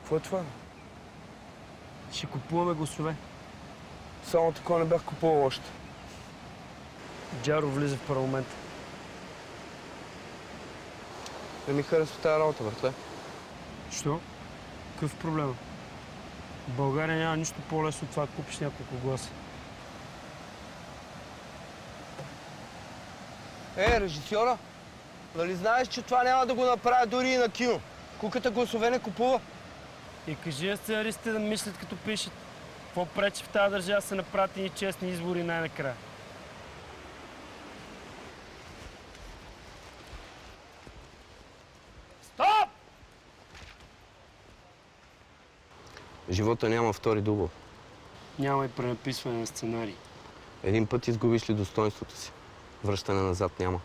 Какво е това? Ще купуваме гласове. Само такова не бях купувал още. Джаро влиза в парламента. Не ми харесва тази работа, братле. Що? Какъв проблем? В България няма нищо по-лесно от това да купиш няколко гласа. Режисьора, нали знаеш, че това няма да го направя дори и на кино? Куката гласове не купува. И кажи на сценаристите да мислят като пишат. Какво пречи в тази държава се направят и честни избори най-накрая? Стоп! Живота няма втори дубъл. Няма и пренаписване на сценарий. Един път изгубиш ли достоинството си, връщане назад няма.